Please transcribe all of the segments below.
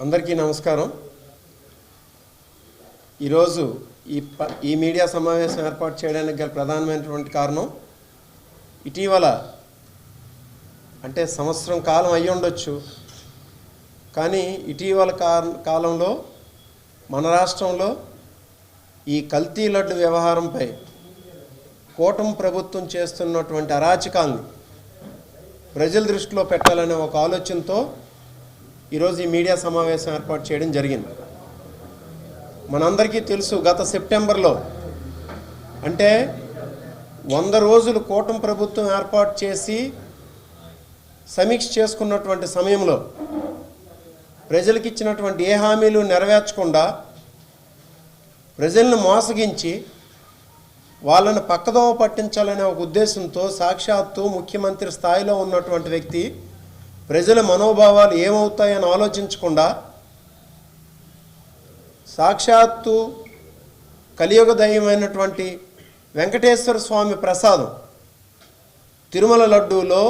అందరికీ నమస్కారం. ఈరోజు ఈ మీడియా సమావేశం ఏర్పాటు చేయడానికి గల ప్రధానమైనటువంటి కారణం, ఇటీవల అంటే సంవత్సరం కాలం అయ్యి ఉండొచ్చు, కానీ ఇటీవల కాలంలో మన రాష్ట్రంలో ఈ కల్తీ లడ్డు వ్యవహారంపై కూటమి ప్రభుత్వం చేస్తున్నటువంటి అరాచకాల్ని ప్రజల దృష్టిలో పెట్టాలనే ఒక ఆలోచనతో ఈరోజు ఈ మీడియా సమావేశం ఏర్పాటు చేయడం జరిగింది. మనందరికీ తెలుసు, గత సెప్టెంబర్లో అంటే 100 రోజులు కూటమి ప్రభుత్వం ఏర్పాటు చేసి సమీక్ష చేసుకున్నటువంటి సమయంలో ప్రజలకు ఇచ్చినటువంటి ఏ హామీలు నెరవేర్చకుండా ప్రజలను మోసగించి వాళ్ళని పక్కదోవ పట్టించాలనే ఒక ఉద్దేశంతో సాక్షాత్తు ముఖ్యమంత్రి స్థాయిలో ఉన్నటువంటి వ్యక్తి ప్రజల మనోభావాలు ఏమవుతాయని ఆలోచించకుండా సాక్షాత్తు కలియుగ దైవమైనటువంటి వెంకటేశ్వర స్వామి ప్రసాదం తిరుమల లడ్డూలో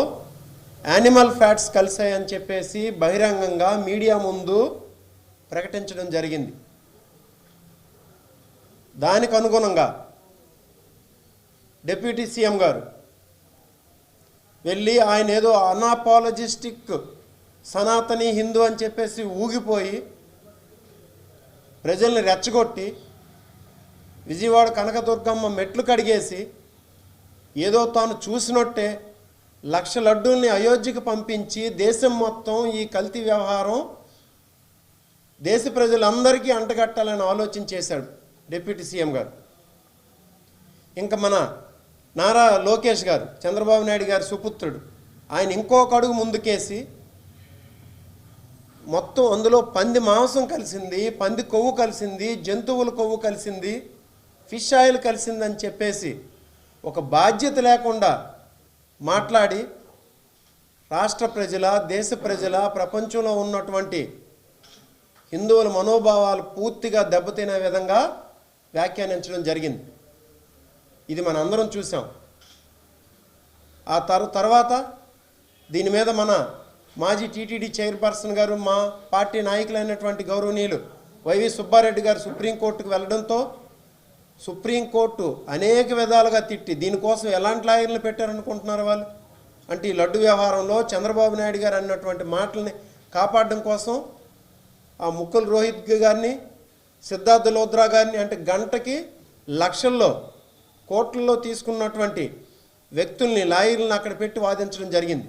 యానిమల్ ఫ్యాట్స్ కలిసాయని చెప్పేసి బహిరంగంగా మీడియా ముందు ప్రకటించడం జరిగింది. దానికి అనుగుణంగా డిప్యూటీ సీఎం గారు వెళ్ళి ఆయన ఏదో అన్అపాలజిస్టిక్ సనాతని హిందూ అని చెప్పేసి ఊగిపోయి ప్రజల్ని రెచ్చగొట్టి విజయవాడ కనకదుర్గమ్మ మెట్లు కడిగేసి ఏదో తాను చూసినట్టే 1,00,000 లడ్డూల్ని అయోధ్యకు పంపించి దేశం మొత్తం ఈ కల్తీ వ్యవహారం దేశ ప్రజలందరికీ అంటగట్టాలని ఆలోచన చేశాడు డిప్యూటీ సీఎం గారు. ఇంకా మన నారా లోకేష్ గారు, చంద్రబాబు నాయుడు గారి సుపుత్రుడు, ఆయన ఇంకొక అడుగు ముందుకేసి మొత్తం అందులో పంది మాంసం కలిసింది, పంది కొవ్వు కలిసింది, జంతువుల కొవ్వు కలిసింది, ఫిష్ ఆయిల్ కలిసిందని చెప్పేసి ఒక బాధ్యత లేకుండా మాట్లాడి రాష్ట్ర ప్రజల, దేశ ప్రజల, ప్రపంచంలో ఉన్నటువంటి హిందువుల మనోభావాలు పూర్తిగా దెబ్బతినే విధంగా వ్యాఖ్యానించడం జరిగింది. ఇది మన అందరం చూసాం. ఆ తర్వాత దీని మీద మన మాజీ టీటీడీ చైర్పర్సన్ గారు, మా పార్టీ నాయకులైనటువంటి గౌరవనీయులు వైవి సుబ్బారెడ్డి గారు సుప్రీంకోర్టుకు వెళ్ళడంతో సుప్రీంకోర్టు అనేక విధాలుగా తిట్టి దీనికోసం ఎలాంటి లాయర్లు పెట్టారనుకుంటున్నారు వాళ్ళు అంటే ఈ లడ్డు వ్యవహారంలో చంద్రబాబు నాయుడు గారు అన్నటువంటి మాటల్ని కాపాడడం కోసం ఆ ముక్కుల్ రోహిత్ గారిని, సిద్ధార్థ లోద్రా గారిని అంటే గంటకి లక్షల్లో కోట్లలో తీసుకున్నటువంటి వ్యక్తుల్ని, లాయర్లను అక్కడ పెట్టి వాదించడం జరిగింది.